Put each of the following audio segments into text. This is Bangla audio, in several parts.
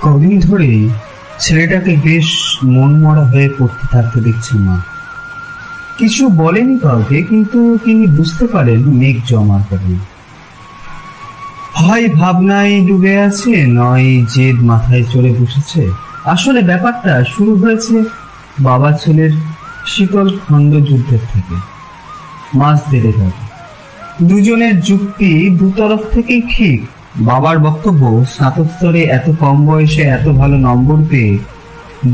কদিন ধরে ছেলেটাকে বেশ মনমরা হয়ে পড়তে থাকতে দেখছেন মা। কিছু বলেনি কাউকে, কিন্তু তিনি বুঝতে পারেন মেঘ জমার কারণে। হয় ভাবনায় ডুবে আছে, নয় জেদ মাথায় চড়ে বসেছে। আসলে ব্যাপারটা শুরু হয়েছে বাবা ছেলের শীতল খণ্ড যুদ্ধের থেকে। মাস দেড়েক আগে দুজনের যুক্তি দুতরফ থেকেই ঠিক। বাবার বক্তব্য, স্নাতক স্তরে এত কম বয়সে এত ভালো নম্বর পেয়ে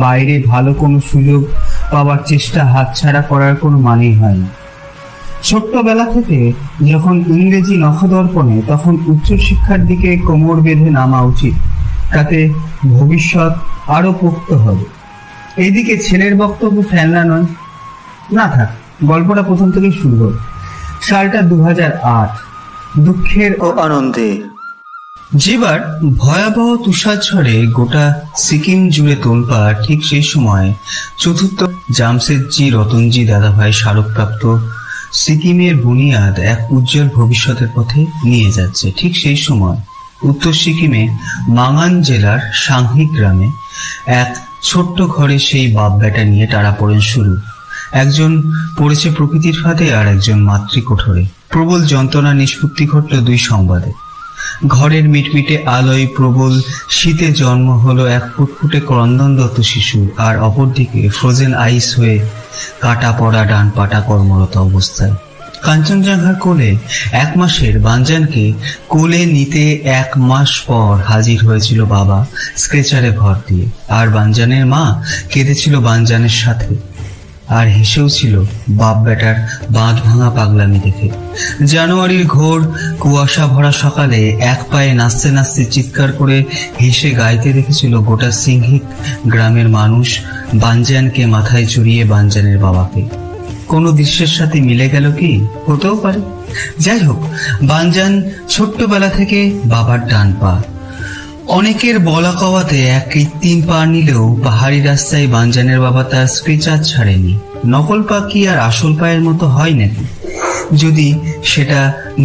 বাইরে ভালো কোনো সুযোগ পাওয়ার চেষ্টা হাতছাড়া করার কোনো মানেই হয় না। ছোট্টবেলা থেকে যখন ইংরেজি নখদর্পণে, তখন উচ্চশিক্ষার দিকে কোমর বেঁধে নামা উচিত, তাতে ভবিষ্যৎ আরো পোক্ত হবে। এইদিকে ছেলের বক্তব্য ফেলনা নয়। না থাক, গল্পটা প্রথম থেকেই শুরু হবে। সালটা 2008, দুঃখের ও আনন্দে। যেবার ভয়াবহ তুষার ঝড়ে গোটা সিকিম জুড়ে তোলপাড়, ঠিক সেই সময় চতুর্থ জামশেদজি রতনজি দাদাভাই স্মারকপ্রাপ্ত সিকিমের বুনিয়াদ এক উজ্জ্বল ভবিষ্যতের পথে নিয়ে যাচ্ছে। ঠিক সেই সময় উত্তর সিকিমে মাঙ্গান জেলার সাংহি গ্রামে এক ছোট্ট ঘরে সেই বাপ বেটা নিয়ে টানাপোড়েন শুরু। একজন পড়েছে প্রকৃতির ফাঁদে, আর একজন মাতৃকোঠরে। প্রবল যন্ত্রণা নিষ্পত্তি ঘটল দুই সংবাদে। ঘরের মিটমিটে আলোয় প্রবল শীতে জন্ম হলো এক ফুটফুটে ক্রন্দনরত শিশুর, আর অপরদিকে ফ্রোজেন আইস হয়ে কাটা পড়া ডান পাটা কর্মরত অবস্থায়। কাঞ্চনজঙ্ঘার কোলে 1 মাসের বানজানকে কোলে নিতে 1 মাস পর হাজির হয়েছিল বাবা স্ট্রেচারে ভর দিয়ে, আর বানজানের মা কেঁদেছিল বানজানের সাথে, আর হেসেও ছিল বাপ বেটার বাঁধ ভাঙা পাগলামি দেখে। জানুয়ারির ঘোর কুয়াশা ভরা সকালে এক পায়ে নাচতে নাচতে চিৎকার করে হেসে গাইতে দেখেছিল গোটা সিংহিক গ্রামের মানুষ বানজানকে মাথায় চড়িয়ে বানজানের বাবাকে। কোনো দৃশ্যের সাথে মিলে গেল কি? হতেও পারে। যাই হোক, বানজান ছোট্টবেলা থেকে বাবার ডান পা। অনেকের বলা কওয়াতে এক কৃত্রিম পা নিলেও পাহাড়ি রাস্তায় বানজানের বাবা তার স্ট্রেচার ছাড়েনি। নকল পা কি আর আসল পায়ের মতো হয় নাকি? যদি সেটা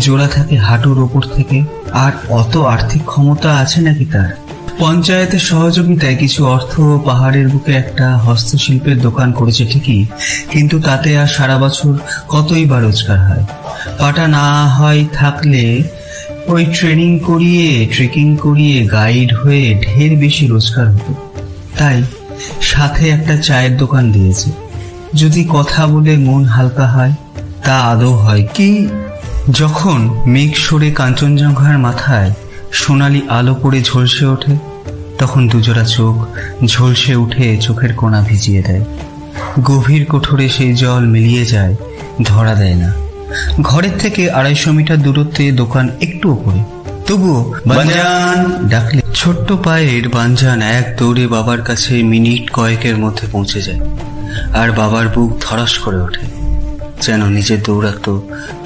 জোড়া থাকে হাঁটুর ওপর থেকে। আর অত আর্থিক ক্ষমতা আছে নাকি তার? পঞ্চায়েতের সহযোগিতায় কিছু অর্থ পাহাড়ের বুকে একটা হস্তশিল্পের দোকান করেছে ঠিকই, কিন্তু তাতে আর সারা বছর কতই বা রোজগার হয়? পাটা না হয় থাকলে ওই ট্রেনিং করিয়ে, ট্রেকিং করিয়ে গাইড হয়ে ঢের বেশি রোজগার হতো। তাই সাথে একটা চায়ের দোকান দিয়েছে। যদি কথা বলে মন হালকা হয়, তা আদৌ হয় কি? যখন মেঘ সরে কাঞ্চনজঙ্ঘার মাথায় সোনালি আলো পড়ে ঝলসে ওঠে, তখন দুজোড়া চোখ ঝলসে উঠে চোখের কোণা ভিজিয়ে দেয়। গভীর কোঠরে সেই জল মিলিয়ে যায়, ধরা দেয় না। ঘরের থেকে 250 মিটার দূরত্বে দোকান একটু উপরে। তবুও বানজান ডাকলে ছোট্ট পায়ের বানজান এক দৌড়ে বাবার কাছে মিনিট কয়েকের মধ্যে পৌঁছে যায়, আর বাবার বুক ধড়াস করে ওঠে, যেন নিজের দৌড়াত্ম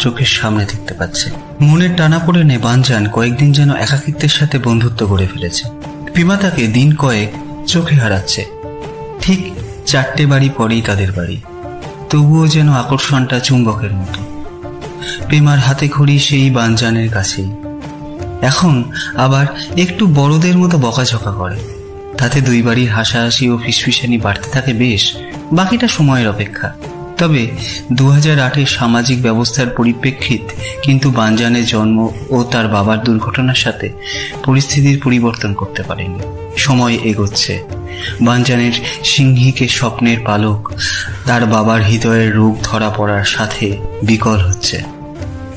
চোখের সামনে দেখতে পাচ্ছে। মনের টানা পড়ে নে বানজান কয়েকদিন যেন একাকিত্বের সাথে বন্ধুত্ব করে ফেলেছে। পিমাতাকে দিন কয়েক চোখে হারাচ্ছে। ঠিক 4টে বাড়ি পরেই তাদের বাড়ি, তবুও যেন আকর্ষণটা চুম্বকের মতো। পেমার হাতে খড়ি সেই বানজানের কাছেই। এখন আবার একটু বড়দের মতো বকাঝকা করে। তাতে দুই বাড়ির হাসাহাসি ও ফিসফিসানি বাড়তে থাকে বেশ, বাকিটা সময়ের অপেক্ষা। তবে 2008-এর সামাজিক ব্যবস্থার পরিপ্রেক্ষিত কিন্তু বানজানের জন্ম ও তার বাবার দুর্ঘটনার সাথে পরিস্থিতির পরিবর্তন করতে পারেনি। সময় এগোচ্ছে। বানজানের সিংহীকে স্বপ্নের পালক তার বাবার হৃদয়ের রোগ ধরা পড়ার সাথে বিকল হচ্ছে।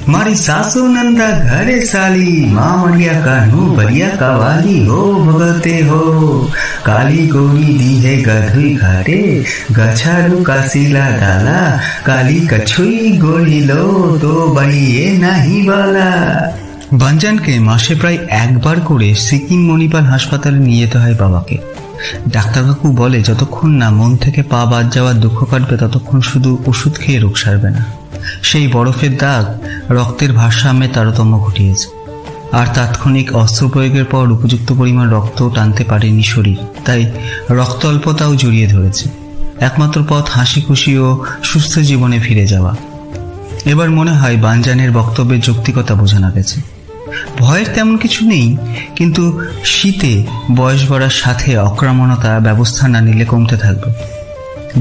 मारी सासू नंदा घरे साली माँ मरिया का नू बरिया कवाली हो भगते हो काली गोरी दी है गधुई घाटे गछारू कासिला डाला काली कछुई गोरी लो तो बड़िए नहीं वाला। বানজানকে মাসে প্রায় 1 বার করে সিকিম মণিপাল হাসপাতালে নিয়ে যেতে হয় বাবাকে। ডাক্তারবাবু বলে যতক্ষণ না মন থেকে পা বাদ যাওয়ার দুঃখ কাটবে ততক্ষণ শুধু ওষুধ খেয়ে রোগ সারবে না। সেই বরফের দাগ রক্তের ভারসাম্যে তারতম্য ঘটিয়েছে, আর তাৎক্ষণিক অস্ত্র প্রয়োগের পর উপযুক্ত পরিমাণ রক্ত টানতে পারেনি শরীর, তাই রক্ত অল্পতাও জড়িয়ে ধরেছে। একমাত্র পথ হাসি খুশি ও সুস্থ জীবনে ফিরে যাওয়া। এবার মনে হয় বানজানের বক্তব্যের যৌক্তিকতা বোঝানো গেছে। ভয়ের তেমন কিছু নেই, কিন্তু শীতে বয়স বাড়ার সাথে অক্রামণতা ব্যবস্থা না নিলে কমতে থাকবে।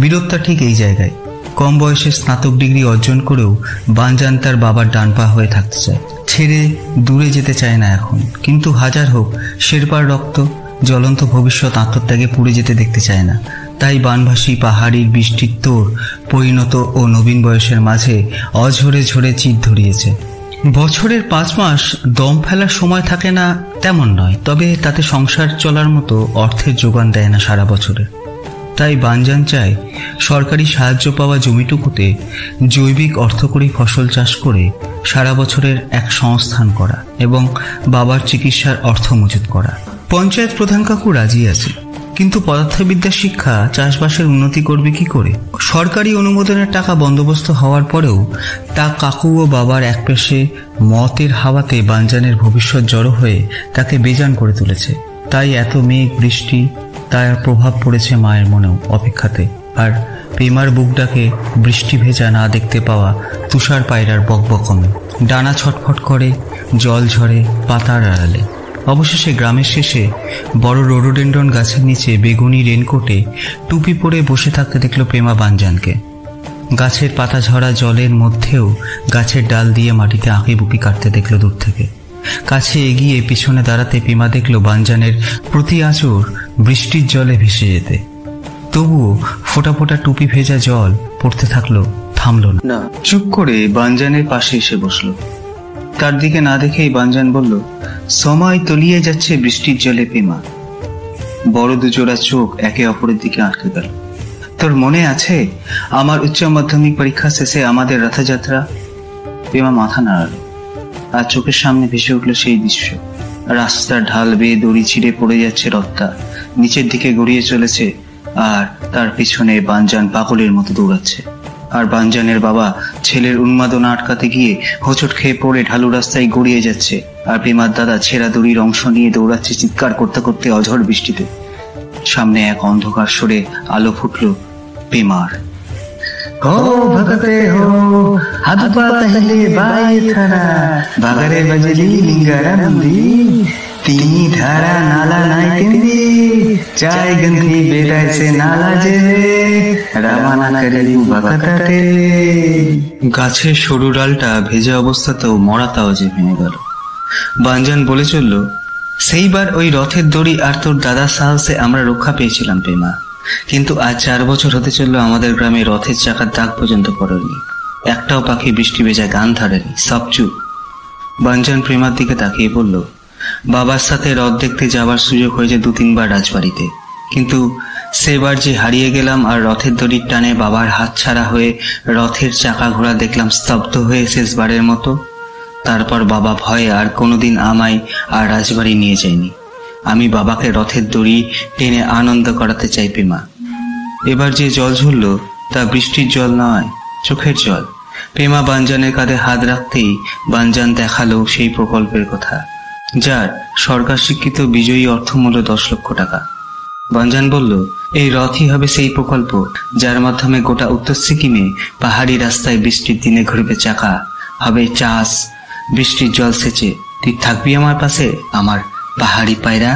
বিরোধটা ঠিক এই জায়গায়। কম বয়সে স্নাতক ডিগ্রি অর্জন করেও বানজান তার বাবার ডান পা হয়ে থাকতে চায়, ছেড়ে দূরে যেতে চায় না এখন। কিন্তু হাজার হোক, শেরপার রক্ত, জ্বলন্ত ভবিষ্যৎ আত্মত্যাগে পুড়ে যেতে দেখতে চায় না। তাই বানভাসী পাহাড়ির বৃষ্টির তোর পরিণত ও নবীন বয়সের মাঝে অঝরে ঝরে চিত ধরিয়েছে। বছরের 5 মাস দম ফেলার সময় থাকে না তেমন নয়, তবে তাতে সংসার চলার মতো অর্থের যোগান দেয় না সারা বছরে। তাই বানজান চায় সরকারি সাহায্য পাওয়া জমিটুকুতে জৈবিক অর্থকরী ফসল চাষ করে সারা বছরের এক সংস্থান করা এবং বাবার চিকিৎসার অর্থ মজুত করা। পঞ্চায়েত প্রধান কাকু রাজি আছে, কিন্তু পদার্থবিদ্যা শিক্ষা চাষবাসের উন্নতি করবে কি করে? সরকারি অনুমোদনের টাকা বন্দোবস্ত হওয়ার পরেও তা কাকু ও বাবার এক পেশে মতের হাওয়াতে বানজানের ভবিষ্যৎ জড়ো হয়ে তাকে বেজান করে তুলেছে। তাই এত মেঘ বৃষ্টি, তার প্রভাব পড়েছে মায়ের মনেও অপেক্ষাতে। আর পেমার বুকটাকে বৃষ্টি ভেজা না দেখতে পাওয়া তুষার পায়রার বকবকমে ডানা ছটফট করে, জল ঝরে পাতার আড়ালে। অবশেষে গ্রামের শেষে বড় রোডোডেন্ড্রন গাছের নিচে বেগুনি রেনকোটে টুপি পরে বসে থাকতে দেখল পেমা বানজানকে। গাছের পাতা ঝরা জলের মধ্যেও গাছের ডাল দিয়ে মাটিতে আঁকিবুকি কাটতে দেখল দূর থেকে। কাছে এগিয়ে পিছনে দাঁড়াতে পেমা দেখল বানজানের প্রতি আঁচড় বৃষ্টির জলে ভেসে যেতে। তবুও ফোঁটা ফোঁটা টুপি ভেজা জল পড়তে থাকলো, থামল না। চুপ করে বানজানের পাশে এসে বসল। তার দিকে না দেখেই বানজান বলল, সময় তলিয়ে যাচ্ছে বৃষ্টির জলে পেমা। বড় দুজোড়া চোখ একে অপরের দিকে আটকে গেল। তোর মনে আছে আমার উচ্চ মাধ্যমিক পরীক্ষা শেষে আমাদের রথযাত্রা? পেমা মাথা নাড়াল, আর চোখের সামনে ভেসে উঠল সেই দৃশ্য। রাস্তার ঢাল বেয়ে দড়ি ছিঁড়ে পড়ে যাচ্ছে রথটা, নিচের দিকে গড়িয়ে চলেছে, আর তার পিছনে বানজান পাগলের মতো দৌড়াচ্ছে। আর বানজানের বাবা ছেলের উন্মাদনা আটকাতে গিয়ে হোঁচট খেয়ে পড়ে ঢালু রাস্তায় গড়িয়ে যাচ্ছে। আর পেমার দাদা ছেঁড়া দড়ির অংশ নিয়ে দৌড়াচ্ছে চিৎকার করতে করতে অঝড় বৃষ্টিতে। সামনে এক অন্ধকার সরে আলো ফুটল পেমার। हो भगते हो हदपा पहले बाई थारा बागरे बजली लिंगारा मुंदी तीनी धारा नाला नाई केंदी चाय गंधी बेटाय से नाला जेवे রামানা করেলু ভগতাতে। গাছের সরু ডালটা ভেজা অবস্থাতেও মরা তাওয়াজে ভেঙে গেল। বানজান বলে চলল, সেইবার ওই রথের দড়ি আর তোর দাদার সাহসে আমরা রক্ষা পেয়েছিলাম পেমা, কিন্তু আজ 4 বছর হতে চললো আমাদের গ্রামে রথের চাকার দাগ পর্যন্ত পড়েনি। একটাও পাখি বৃষ্টি ভেজা গান ধরেনি, সব চুপ। বানজান প্রেমার দিকে তাকিয়ে বলল, বাবার সাথে রথ দেখতে যাবার সুযোগ হয়েছে 2-3 বার রাজবাড়িতে, কিন্তু সেবার যে হারিয়ে গেলাম আর রথের দড়ির টানে বাবার হাত ছাড়া হয়ে রথের চাকা ঘোড়া দেখলাম স্তব্ধ হয়ে শেষবারের মতো। তারপর বাবা ভয়ে আর কোনোদিন আমায় আর রাজবাড়ি নিয়ে যায়নি। আমি বাবাকে রথের দড়ি টেনে আনন্দ করাতে চাই পেমা। এবার যে জল ঝরল তা বৃষ্টির জল নয়, চোখের জল। পেমা বানজানের কাঁধে হাত রাখতেই বানজান দেখালো সেই প্রকল্পের কথা, যার সরকার স্বীকৃত বিজয়ী অর্থমূল্য 10 লক্ষ টাকা। বানজান বলল, এই রথই হবে সেই প্রকল্প যার মাধ্যমে গোটা উত্তর সিকিমে পাহাড়ি রাস্তায় বৃষ্টির দিনে ঘুরবে চাকা, হবে চাষ, বৃষ্টির জল সেচে। তুই থাকবি আমার পাশে, আমার পাহাড়ি পায়রা।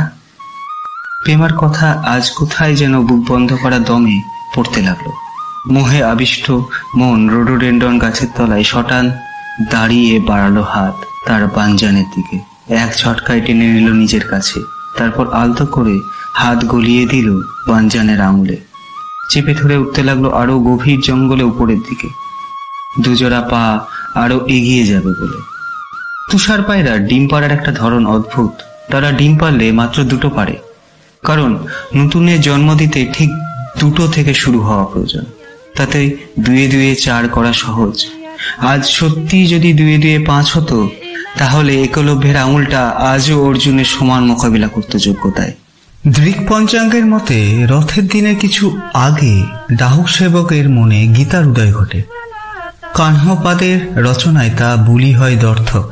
পেমার কথা আজ কোথায় যেন বুক বন্ধ করা দমে পড়তে লাগলো। মোহে আবিষ্ট মন রোডোডেন্ড্রন গাছের তলায় শটান দাঁড়িয়ে বাড়ালো হাত তার বানজানের দিকে। এক ঝটকায় টেনে নিল নিজের কাছে, তারপর আলতো করে হাত গলিয়ে দিল বানজানের আঙুলে। চেপে ধরে উঠতে লাগলো আরো গভীর জঙ্গলে উপরের দিকে, দুজোড়া পা আরো এগিয়ে যাবে বলে। তুষার পায়রার ডিম পাড়ার একটা ধরন অদ্ভুত। তারা ডিম পারলে মাত্র 2টো পারে, কারণ নতুনের জন্ম দিতে ঠিক 2টো থেকে শুরু হওয়া প্রয়োজন। তাতে 2-2 4 করা সহজ। আজ সত্যি যদি 2-2 5 হতো, তাহলে একলব্যের আঙুলটা আজও অর্জুনের সমান মোকাবিলা করতে যোগ্যতায়। দৃক পঞ্চাঙ্গের মতে রথের দিনের কিছু আগে ডাহুক সেবকের মনে গীতার উদয় ঘটে। কাহ্নপাদের রচনায় তা বুলি হয় দর্থক,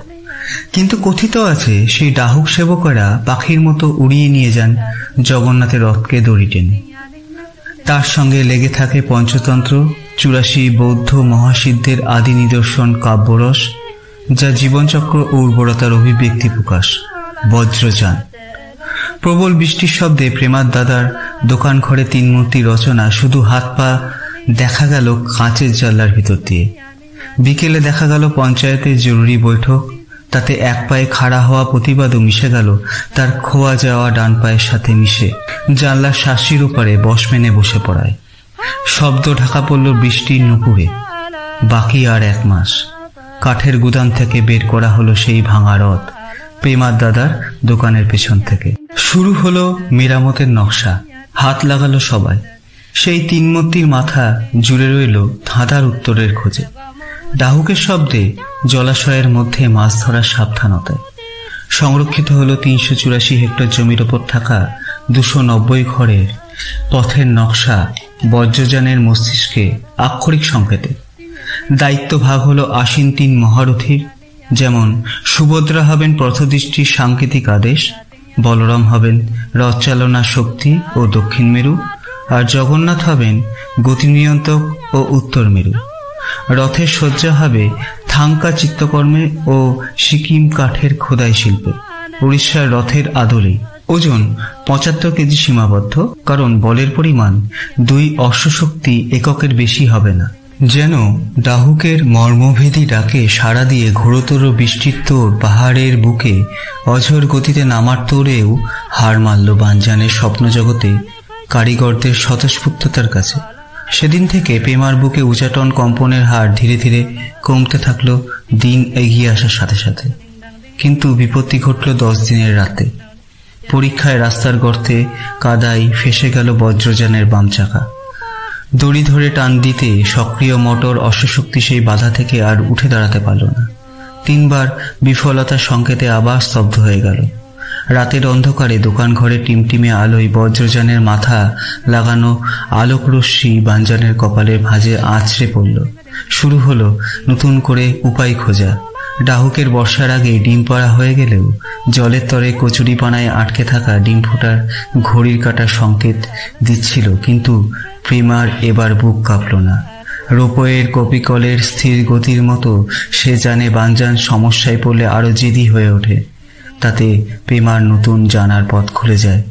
কিন্তু কথিত আছে সেই ডাহুক সেবকেরা পাখির মতো উড়িয়ে নিয়ে যান জগন্নাথের রথকে দড়ি টেনে। তার সঙ্গে লেগে থাকে পঞ্চতন্ত্র, 84 বৌদ্ধ মহাসিদ্ধের আদি নিদর্শন কাব্যরস, যা জীবনচক্র ও উর্বরতার অভিব্যক্তি প্রকাশ। বজ্রযান। প্রবল বৃষ্টির শব্দে প্রেমার দাদার দোকান ঘরে 3 মূর্তি রচনা শুধু হাত পা দেখা গেল কাঁচের জানলার ভিতর দিয়ে। বিকেলে দেখা গেল পঞ্চায়েতের জরুরি বৈঠক, তাতে এক পায়ে খাড়া হওয়া প্রতিবাদও মিশে গেল তার খোয়া যাওয়া ডান পায়ের সাথে মিশে জানলার শাসির উপরে বস মেনে বসে পড়ায়। শব্দ ঢাকা পড়ল বৃষ্টির নুপুরে। বাকি আর 1 মাস। কাঠের গুদাম থেকে বের করা হলো সেই ভাঙা রথ প্রেমার দাদার দোকানের পেছন থেকে। শুরু হলো মেরামতের নকশা। হাত লাগালো সবাই। সেই 3 মূর্তির মাথা জুড়ে রইল ধাঁধার উত্তরের খোঁজে। ডাহুকের শব্দে জলাশয়ের মধ্যে মাছ ধরার সাবধানতায়। সংরক্ষিত হলো 384 হেক্টর জমির ওপর থাকা 290 ঘরের পথের নকশা বজ্রযানের মস্তিষ্কে আক্ষরিক সংকেতে। দায়িত্ব ভাগ হলো আসীন 3 মহারথীর। যেমন সুভদ্রা হবেন পথদৃষ্টির সাংকেতিক আদেশ, বলরাম হবেন রথ চালনা শক্তি ও দক্ষিণ মেরু, আর জগন্নাথ হবেন গতি নিয়ন্ত্রক ও উত্তর মেরু। রথের সজ্জা হবে থাঙ্কা চিত্তকর্মে ও সিকিম কাঠের খোদাই শিল্পে। উড়িষ্যার রথের আদলে ওজন 75 কেজি সীমাবদ্ধ, কারণ বলের পরিমাণ 2 অশ্বশক্তি এককের বেশি হবে না। যেন ডাহুকের মর্মভেদী ডাকে সাড়া দিয়ে ঘোরতর বৃষ্টির তোড় পাহাড়ের বুকে অঝোর গতিতে নামার তোড়েও হার মারল বানজানের স্বপ্নজগতে কারিগরদের স্বতঃস্ফূর্ততার কাছে। সেদিন থেকে প্রেমার বুকে উচাটন কম্পনের হার ধীরে ধীরে কমতে থাকলো দিন এগিয়ে আসার সাথে সাথে। কিন্তু বিপত্তি ঘটল 10 দিনের রাতে। পরীক্ষায় রাস্তার গর্তে কাদায় ফেসে গেল বজ্রযানের বাম চাকা। দড়ি ধরে টান দিতে সক্রিয় মোটর অশ্বশক্তি সেই বাধা থেকে আর উঠে দাঁড়াতে পারল না। 3 বার বিফলতার সংকেতে আবার স্তব্ধ হয়ে গেল। রাতের অন্ধকারে দোকান ঘরে টিমটিমে আলোয় বজ্রযানের মাথা লাগানো আলোকরশ্মি বানজানের কপালের ভাঁজে আছড়ে পড়ল। শুরু হলো নতুন করে উপায় খোঁজা। ডাহুকের বর্ষার আগে ডিম পাড়া হয়ে গেলেও জলের তরে কচুরিপানায় আটকে থাকা ডিম ফোটার ঘড়ির কাটার সংকেত দিচ্ছিল। কিন্তু প্রেমার এবার বুক কাঁপল না। রোপওয়ের কপিকলের স্থির গতির মতো সে জানে বানজান সমস্যায় পড়লে আরো জেদি হয়ে ওঠে। তাতে প্রেমার নতুন জানার পথ খুলে যায়।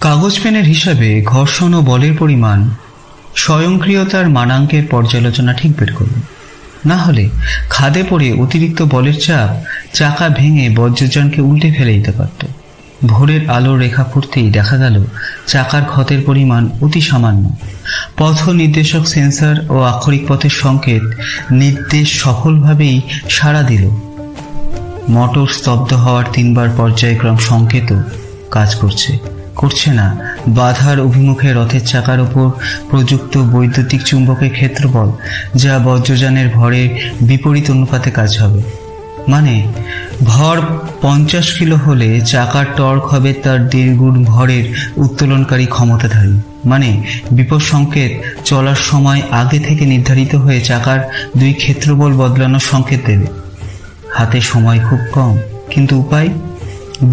কাগজ পেনের হিসাবে ঘর্ষণ ও বলের পরিমাণ স্বয়ংক্রিয়তার মানাঙ্কের পর্যালোচনা ঠিক বের করল। না হলে খাদে পড়ে অতিরিক্ত বলের চাপ চাকা ভেঙে বজ্রযানকে উল্টে ফেলে দিতে পারত। ভোরের আলোর রেখা পড়তেই দেখা গেল চাকার ক্ষতের পরিমাণ অতি সামান্য। পথ নির্দেশক সেন্সর ও আক্ষরিক পথের সংকেত নির্দেশ সফলভাবেই সাড়া দিল। মোটর স্তব্ধ হওয়ার 3 বার পর্যায়ক্রম সংকেতও কাজ করছে না। বাধার অভিমুখে রথের চাকার উপর প্রযুক্ত বৈদ্যুতিক চুম্বকের ক্ষেত্রফল, যা বজ্রযানের ভরের বিপরীত অনুপাতে কাজ হবে। মানে ভর 50 কিলো হলে চাকার টর্ক হবে তার 1.5 গুণ ভরের উত্তোলনকারী ক্ষমতাধারী। মানে বিপদ সংকেত চলার সময় আগে থেকে নির্ধারিত হয়ে চাকার 2 ক্ষেত্রবল বদলানোর সংকেত দেবে। হাতে সময় খুব কম, কিন্তু উপায়।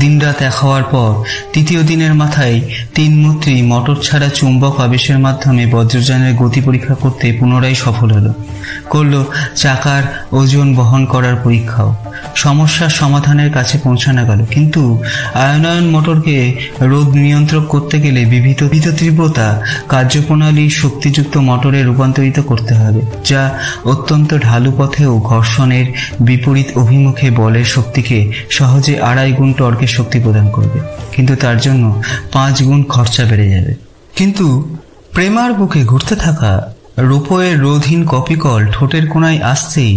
দিনরাত এক হওয়ার পর 3য় দিনের মাথায় 3 মূর্তি মোটর ছাড়া চুম্বক আবেশের মাধ্যমে বজ্রযানের গতি পরীক্ষা করতে পুনরায় সফল হলো। করলো চাকার ওজন বহন করার পরীক্ষাও। সমস্যার সমাধানের কাছে পৌঁছানো গেল। কিন্তু আয়নায়ন মোটরকে রোধ নিয়ন্ত্রণ করতে গেলে বিবিধ তীব্রতা কার্যপ্রণালী শক্তিযুক্ত মোটরে রূপান্তরিত করতে হবে, যা অত্যন্ত ঢালু পথেও ঘর্ষণের বিপরীত অভিমুখে বলের শক্তিকে সহজে 2.5 গুণ টর্কের শক্তি প্রদান করবে। কিন্তু তার জন্য 5 গুণ খরচা বেড়ে যাবে। কিন্তু প্রেমার বুকে ঘুরতে থাকা রোপওয়ের রোধহীন কপিকল ঠোঁটের কোনায় আসতেই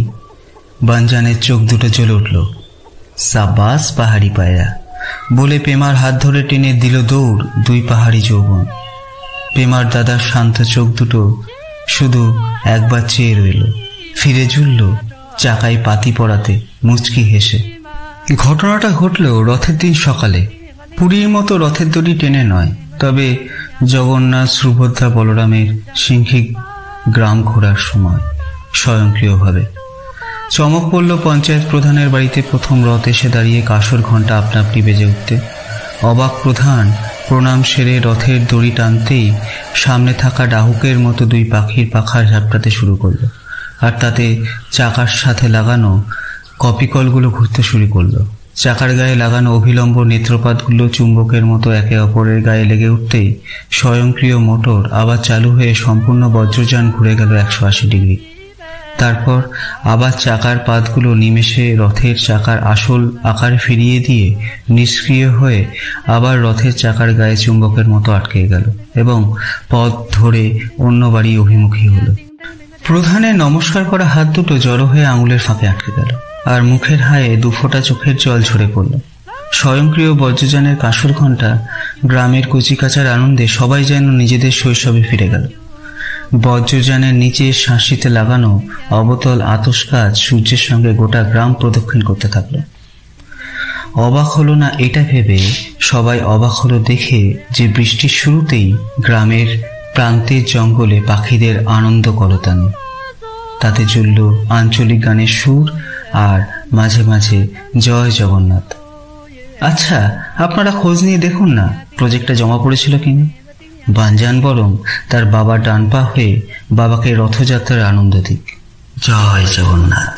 বানজানের চোখ দুটো জ্বলে উঠল। সাবাস পাহাড়ি পায়রা বলে প্রেমার হাত ধরে টেনে দিল দৌড় 2 পাহাড়ি যৌবন। প্রেমার দাদার শান্ত চোখ দুটো শুধু একবার চেয়ে রইল, ফিরে ঝুলল চাকায় পাতি পড়াতে মুচকি হেসে। ঘটনাটা ঘটল রথের দিন সকালে। পুরীর মতো রথের দড়ি টেনে নয়, তবে জগন্নাথ সুভদ্রা বলরামের সিংহিক গ্রাম ঘোরার সময় স্বয়ংক্রিয়ভাবে। চমক পড়ল পঞ্চায়েত প্রধানের বাড়িতে প্রথম রথ এসে দাঁড়িয়ে কাঁসর ঘণ্টা আপনা আপনি বেজে উঠতে। অবাক প্রধান প্রণাম সেরে রথের দড়ি টানতেই সামনে থাকা ডাহুকের মতো 2 পাখির পাখা ঝাপটাতে শুরু করল। আর তাতে চাকার সাথে লাগানো কপিকলগুলো ঘুরতে শুরু করলো। চাকার গায়ে লাগানো অভিলম্ব নেত্রপাতগুলো চুম্বকের মতো একে অপরের গায়ে লেগে উঠতেই স্বয়ংক্রিয় মোটর আবার চালু হয়ে সম্পূর্ণ বজ্রযান ঘুরে গেল 180 ডিগ্রি। তারপর আবার চাকার পাতগুলো নিমেষে রথের চাকার আসল আকার ফিরিয়ে দিয়ে নিষ্ক্রিয় হয়ে আবার রথের চাকার গায়ে চুম্বকের মতো আটকে গেল এবং পথ ধরে অন্য বাড়ি অভিমুখী হলো। প্রধানের নমস্কার করা হাত দুটো জড়ো হয়ে আঙুলের ফাঁকে আটকে গেল, আর মুখের হায়ে 2 ফোঁটা চোখের জল ঝরে পড়ল। স্বয়ংক্রিয় বজ্রযানের কাঁসর ঘণ্টা গ্রামের কচিকাচার আনন্দে সবাই যেন নিজেদের শৈশবে ফিরে গেল। বজ্রযানের নিচে শাঁসিতে লাগানো অবতল আতস কাজ সূর্যের সঙ্গে গোটা গ্রাম প্রদক্ষিণ করতে থাকলো। অবাক হলো না এটা ভেবে, সবাই অবাক হলো দেখে যে বৃষ্টির শুরুতেই গ্রামের প্রান্তের জঙ্গলে পাখিদের আনন্দ করতানি। তাতে জ্বলল আঞ্চলিক গানের সুর আর মাঝে মাঝে জয় জগন্নাথ। আচ্ছা, আপনারা খোঁজ নিয়ে দেখুন না প্রজেক্টটা জমা পড়েছিল কিনা। বানজান বরং তার বাবার ডান পা হয়ে বাবাকে রথযাত্রার আনন্দ দিক। জয় জগন্নাথ।